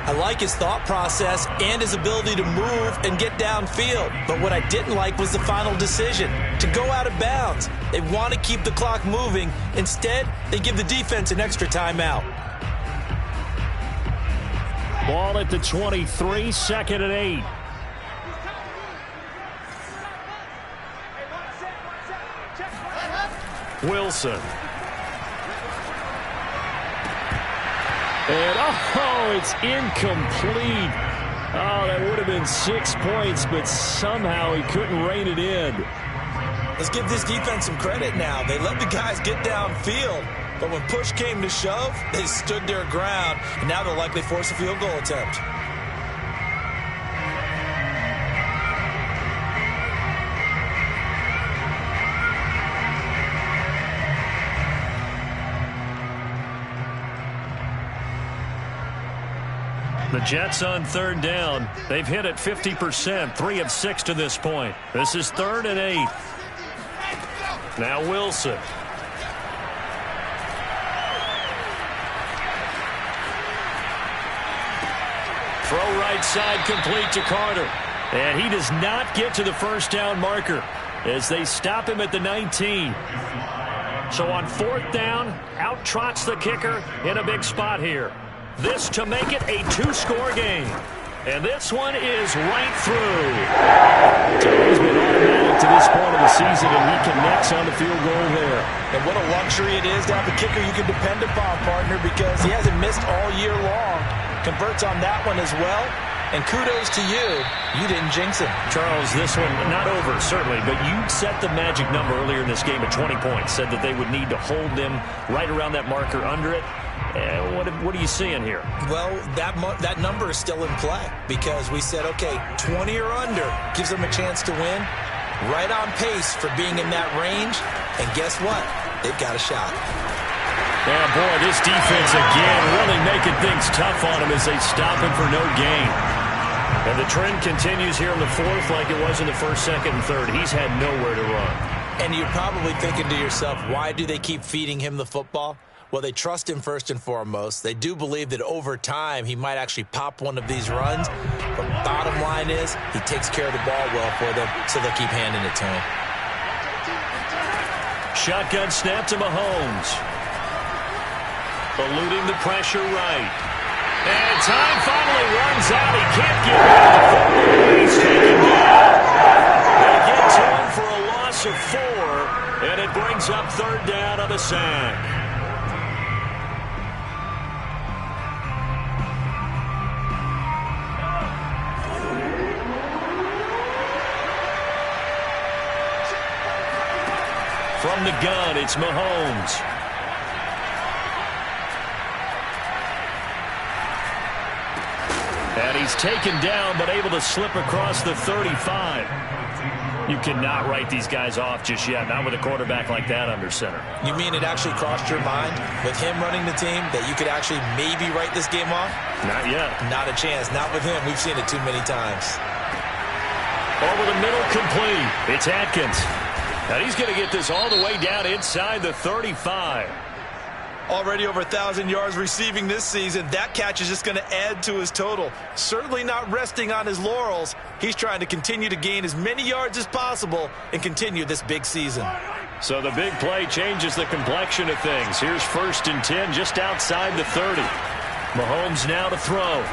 I like his thought process and his ability to move and get downfield. But what I didn't like was the final decision, to go out of bounds. They want to keep the clock moving. Instead, they give the defense an extra timeout. Ball at the 23, second and 8. Wilson. And, oh, it's incomplete. Oh, that would have been 6 points, but somehow he couldn't rein it in. Let's give this defense some credit now. They let the guys get downfield, but when push came to shove, they stood their ground, and now they'll likely force a field goal attempt. The Jets on third down. They've hit it 50%, 3 of 6 to this point. This is 3rd and 8. Now Wilson. Throw right side complete to Carter. And he does not get to the first down marker as they stop him at the 19. So on 4th down, out trots the kicker in a big spot here. This to make it a 2-score game. And this one is right through. So he's been automatic to this point of the season, and he connects on the field goal there. And what a luxury it is to have a kicker you can depend upon, partner, because he hasn't missed all year long. Converts on that one as well. And kudos to you. You didn't jinx him. Charles, this one not over, certainly, but you set the magic number earlier in this game at 20 points. Said that they would need to hold them right around that marker under it. What are you seeing here? Well, that number is still in play because we said, okay, 20 or under gives them a chance to win. Right on pace for being in that range. And guess what? They've got a shot. Oh, boy, this defense again really making things tough on him as they stop him for no gain. And the trend continues here in the 4th like it was in the 1st, 2nd, and 3rd. He's had nowhere to run. And you're probably thinking to yourself, why do they keep feeding him the football? Well, they trust him first and foremost. They do believe that over time he might actually pop one of these runs. But bottom line is he takes care of the ball well for them, so they'll keep handing it to him. Shotgun snap to Mahomes. Eluding the pressure right. And time finally runs out. He can't get rid of the football. He's taken down. They get to him for a loss of 4, and it brings up 3rd down on the sack. From the gun, it's Mahomes. And he's taken down, but able to slip across the 35. You cannot write these guys off just yet, not with a quarterback like that under center. You mean it actually crossed your mind with him running the team that you could actually maybe write this game off? Not yet. Not a chance. Not with him. We've seen it too many times. Over the middle, complete. It's Atkins. And he's going to get this all the way down inside the 35. Already over 1,000 yards receiving this season. That catch is just going to add to his total. Certainly not resting on his laurels. He's trying to continue to gain as many yards as possible and continue this big season. So the big play changes the complexion of things. Here's 1st and 10 just outside the 30. Mahomes now to throw.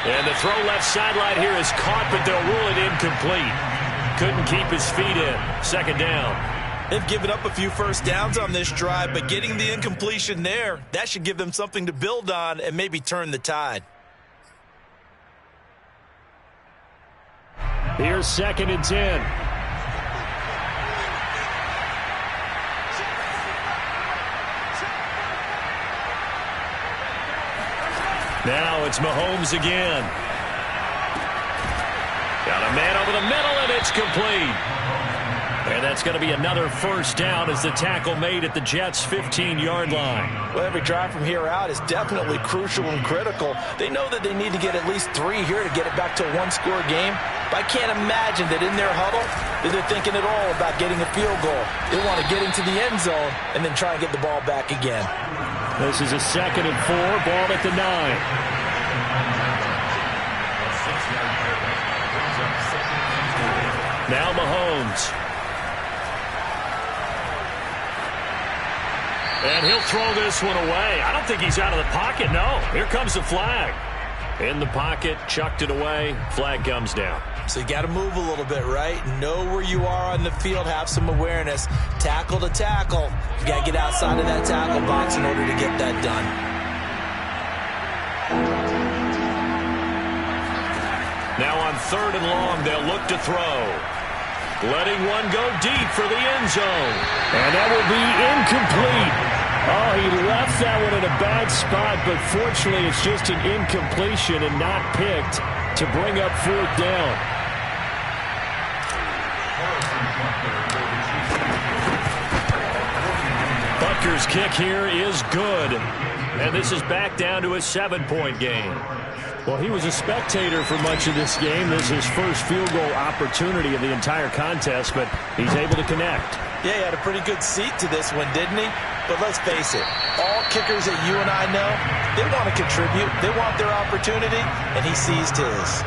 And the throw left sideline here is caught, but they'll rule it incomplete. Couldn't keep his feet in. 2nd down. They've given up a few first downs on this drive, but getting the incompletion there, that should give them something to build on and maybe turn the tide. Here's 2nd and 10. Now it's Mahomes again. Got a man over the middle, and it's complete. And that's going to be another 1st down as the tackle made at the Jets' 15-yard line. Well, every drive from here out is definitely crucial and critical. They know that they need to get at least 3 here to get it back to a one-score game. But I can't imagine that in their huddle that they're thinking at all about getting a field goal. They want to get into the end zone and then try and get the ball back again. This is a 2nd and 4, ball at the 9. Now Mahomes. And he'll throw this one away. I don't think he's out of the pocket, no. Here comes the flag. In the pocket, chucked it away, flag comes down. So you got to move a little bit, right? Know where you are on the field, have some awareness. Tackle to tackle. You got to get outside of that tackle box in order to get that done. Now on 3rd and long, they'll look to throw. Letting one go deep for the end zone. And that will be incomplete. Oh, he left that one in a bad spot, but fortunately it's just an incompletion and not picked to bring up 4th down. Butker's kick here is good. And this is back down to a 7-point game. Well, he was a spectator for much of this game. This is his first field goal opportunity of the entire contest, but he's able to connect. Yeah, he had a pretty good seat to this one, didn't he? But let's face it, all kickers that you and I know, they want to contribute. They want their opportunity, and he seized his.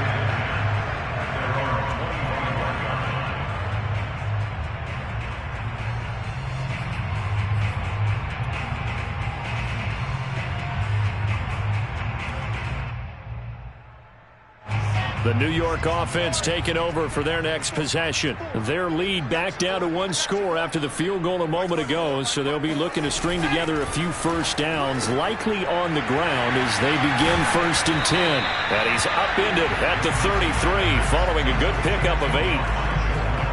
The New York offense taking over for their next possession. Their lead back down to 1 score after the field goal a moment ago, so they'll be looking to string together a few first downs, likely on the ground as they begin 1st and 10. And he's upended at the 33, following a good pickup of 8.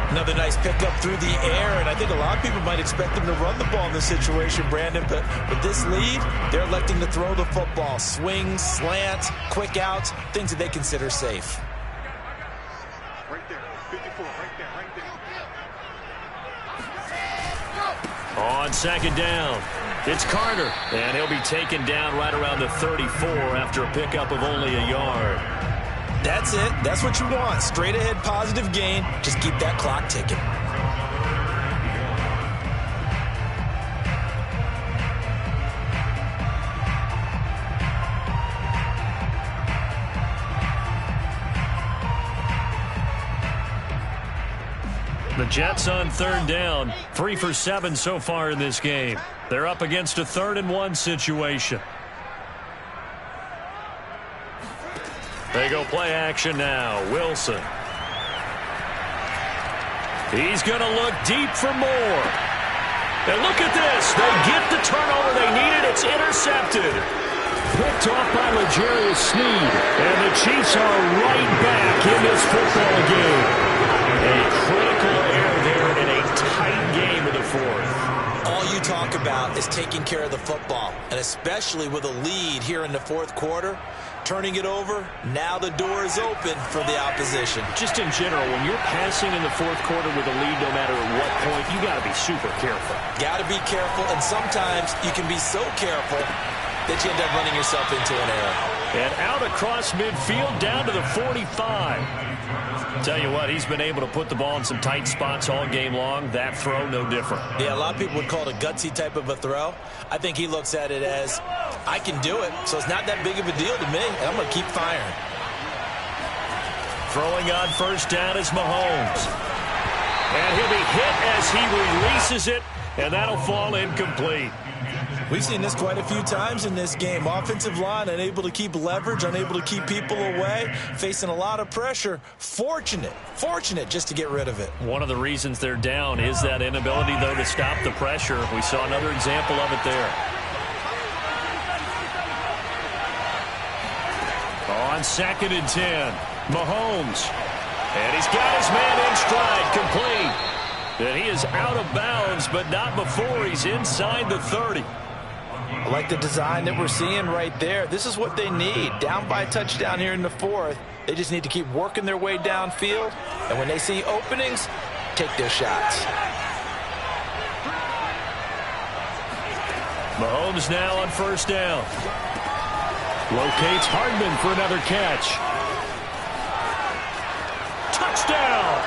Another nice pickup through the air, and I think a lot of people might expect them to run the ball in this situation, Brandon, but with this lead, they're electing to throw the football. Swings, slants, quick outs, things that they consider safe. Right there, 54, right there. On 2nd down, it's Carter, and he'll be taken down right around the 34 after a pickup of only a yard. That's it. That's what you want. Straight ahead, positive gain. Just keep that clock ticking. The Jets on 3rd down, 3 for 7 so far in this game. They're up against a 3rd and 1 situation. They go play action now. Wilson. He's going to look deep for more. And look at this. They get the turnover they needed. It's intercepted. Picked off by L'Jarius Sneed. And the Chiefs are right back in this football game. A critical error there in a tight game in the 4th. All you talk about is taking care of the football, and especially with a lead here in the 4th quarter. Turning it over, now the door is open for the opposition. Just in general, when you're passing in the 4th quarter with a lead, no matter at what point, you got to be super careful. Got to be careful, and sometimes you can be so careful that you end up running yourself into an error. And out across midfield down to the 45. Tell you what, he's been able to put the ball in some tight spots all game long. That throw, no different. Yeah, a lot of people would call it a gutsy type of a throw. I think he looks at it as, I can do it, so it's not that big of a deal to me, and I'm going to keep firing. Throwing on first down is Mahomes. And he'll be hit as he releases it, and that'll fall incomplete. We've seen this quite a few times in this game. Offensive line unable to keep leverage, unable to keep people away, facing a lot of pressure. Fortunate just to get rid of it. One of the reasons they're down is that inability, though, to stop the pressure. We saw another example of it there. On 2nd and 10, Mahomes. And he's got his man in stride, complete. And he is out of bounds, but not before he's inside the 30. I like the design that we're seeing right there. This is what they need. Down by a touchdown here in the 4th. They just need to keep working their way downfield. And when they see openings, take their shots. Mahomes now on first down. Locates Hardman for another catch. Touchdown!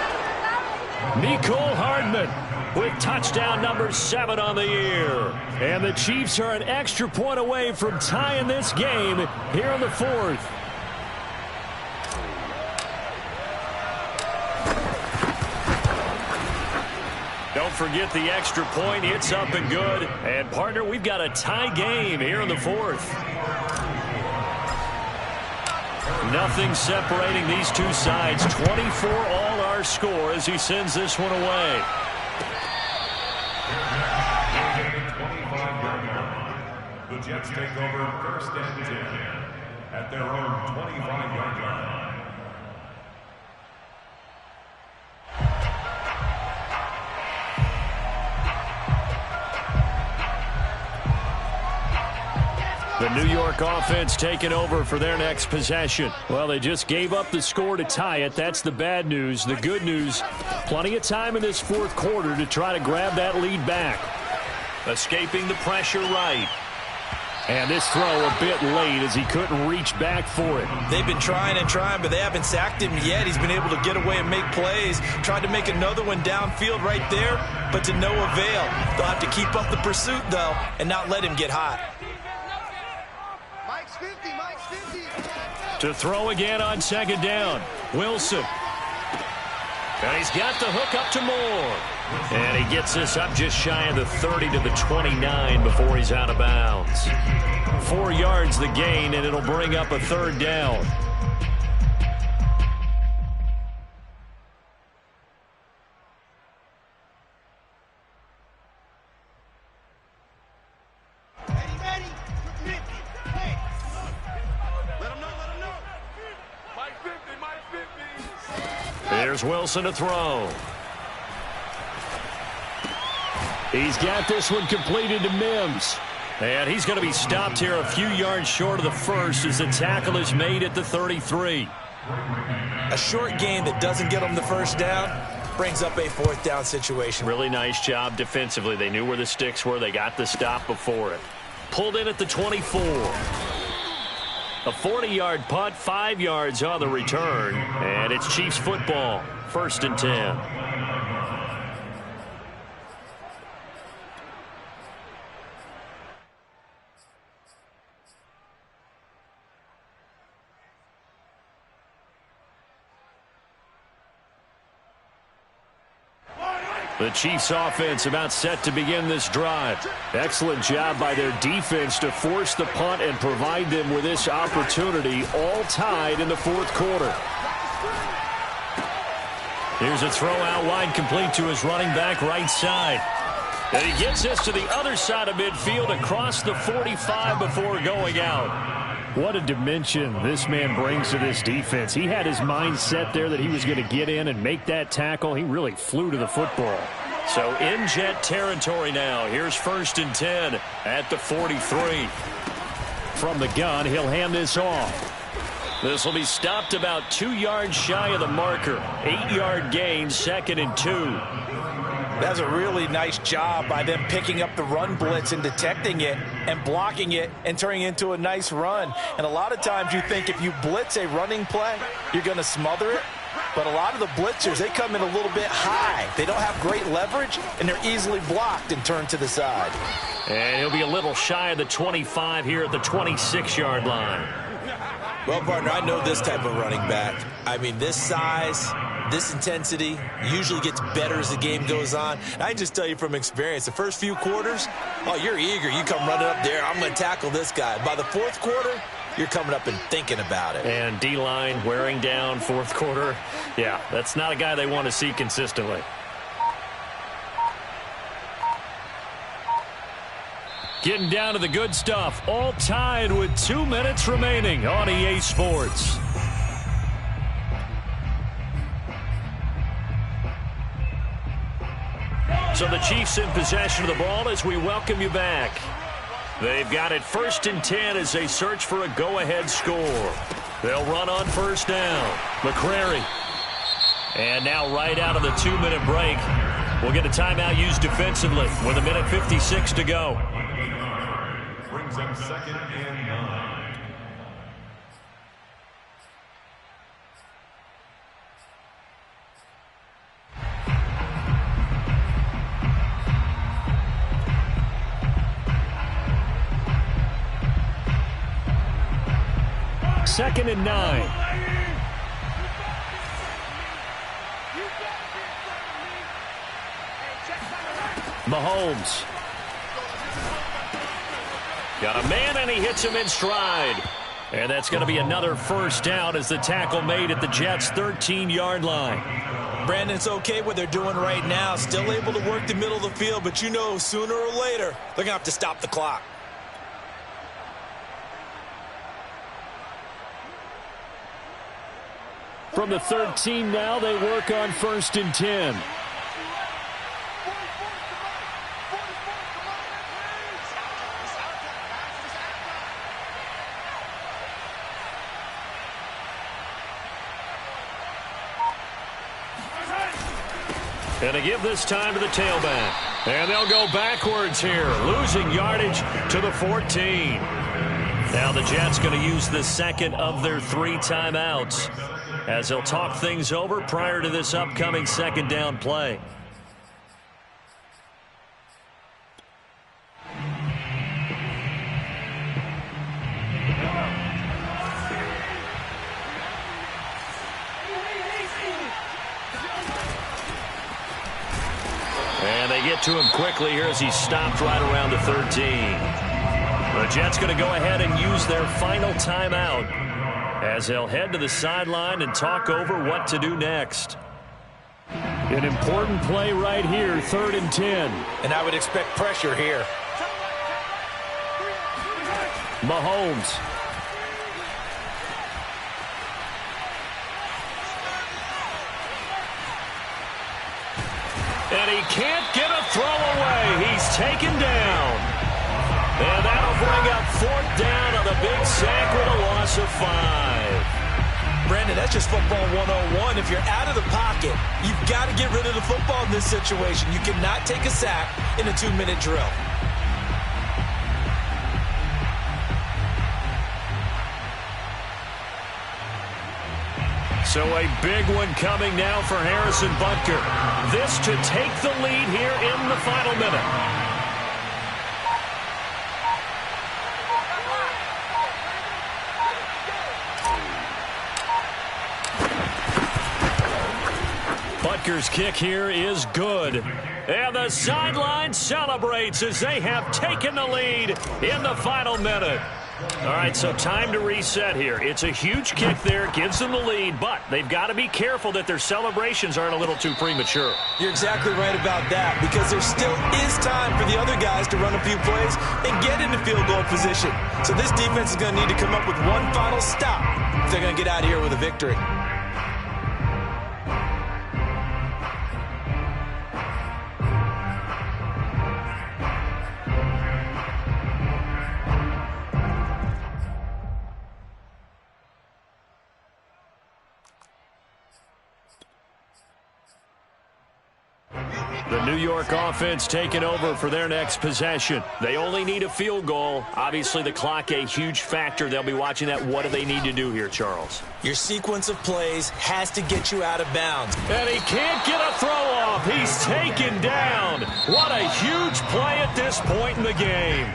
Mecole Hardman with touchdown number 7 on the year. And the Chiefs are an extra point away from tying this game here in the 4th. Don't forget the extra point. It's up and good. And, partner, we've got a tie game here in the 4th. Nothing separating these two sides. 24 all our score as he sends this one away. The Jets take over 1st and 10 at their own 25-yard line. The New York offense taking over for their next possession. Well, they just gave up the score to tie it. That's the bad news. The good news, plenty of time in this 4th quarter to try to grab that lead back. Escaping the pressure right. And this throw a bit late as he couldn't reach back for it. They've been trying and trying, but they haven't sacked him yet. He's been able to get away and make plays. Tried to make another one downfield right there, but to no avail. They'll have to keep up the pursuit, though, and not let him get hot. To throw again on 2nd down. Wilson. And he's got the hook up to Moore. And he gets this up just shy of the 30 to the 29 before he's out of bounds. 4 yards the gain, and it'll bring up a 3rd down. There's Wilson to throw. He's got this one completed to Mims. And he's going to be stopped here a few yards short of the 1st as the tackle is made at the 33. A short gain that doesn't get them the 1st down brings up a 4th down situation. Really nice job defensively. They knew where the sticks were. They got the stop before it. Pulled in at the 24. A 40-yard punt, 5 yards on the return. And it's Chiefs football, 1st and 10. The Chiefs offense about set to begin this drive. Excellent job by their defense to force the punt and provide them with this opportunity, all tied in the 4th quarter. Here's a throw out wide, complete to his running back right side. And he gets this to the other side of midfield across the 45 before going out. What a dimension this man brings to this defense. He had his mind set there that he was going to get in and make that tackle. He really flew to the football. So in Jet territory now. Here's 1st and 10 at the 43. From the gun, he'll hand this off. This will be stopped about 2 yards shy of the marker. 8-yard gain, 2nd and 2. That's a really nice job by them picking up the run blitz and detecting it and blocking it and turning it into a nice run. And a lot of times you think if you blitz a running play, you're going to smother it. But a lot of the blitzers, they come in a little bit high. They don't have great leverage, and they're easily blocked and turned to the side. And he'll be a little shy of the 25 here at the 26-yard line. Well, partner, I know this type of running back. I mean, this size, this intensity usually gets better as the game goes on. And I can just tell you from experience, the first few quarters, oh, you're eager. You come running up there, I'm going to tackle this guy. By the fourth quarter, you're coming up and thinking about it. And D-line wearing down fourth quarter. Yeah, that's not a guy they want to see consistently. Getting down to the good stuff. All tied with 2 minutes remaining on EA Sports. So the Chiefs in possession of the ball as we welcome you back. They've got it 1st and 10 as they search for a go-ahead score. They'll run on first down. McCrary. And now right out of the 2-minute break, we'll get a timeout used defensively with 1:56 to go. Brings them 2nd and 9. Second and 9. Mahomes. Got a man, and he hits him in stride. And that's going to be another first down as the tackle made at the Jets' 13-yard line. Brandon, it's okay what they're doing right now. Still able to work the middle of the field, but you know sooner or later they're going to have to stop the clock. From the 13 now, they work on 1st and 10. And they give this time to the tailback. And they'll go backwards here, losing yardage to the 14. Now the Jets going to use the second of their 3 timeouts as they'll talk things over prior to this upcoming second down play. And they get to him quickly here as he stopped right around the 13. The Jets going to go ahead and use their final timeout as they'll head to the sideline and talk over what to do next. An important play right here, 3rd and 10. And I would expect pressure here. Mahomes. And he can't get a throw away. He's taken down. And that'll bring up 4th down on the big sack with a loss of 5. Brandon, that's just football 101. If you're out of the pocket, you've got to get rid of the football in this situation. You cannot take a sack in a 2-minute drill. So a big one coming now for Harrison Butker. This to take the lead here in the final minute. Butker's kick here is good. And the sideline celebrates as they have taken the lead in the final minute. All right, so time to reset here. It's a huge kick there, gives them the lead, but they've got to be careful that their celebrations aren't a little too premature. You're exactly right about that, because there still is time for the other guys to run a few plays and get into field goal position. So this defense is going to need to come up with one final stop if they're going to get out of here with a victory. The New York offense taking over for their next possession. They only need a field goal. Obviously, the clock a huge factor. They'll be watching that. What do they need to do here, Charles? Your sequence of plays has to get you out of bounds. And he can't get a throw off. He's taken down. What a huge play at this point in the game.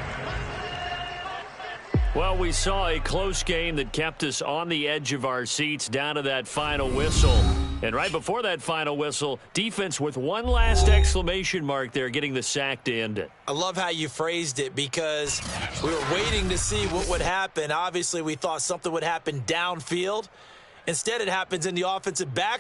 Well, we saw a close game that kept us on the edge of our seats down to that final whistle. And right before that final whistle, defense with one last exclamation mark there, getting the sack to end it. I love how you phrased it because we were waiting to see what would happen. Obviously, we thought something would happen downfield. Instead, it happens in the offensive back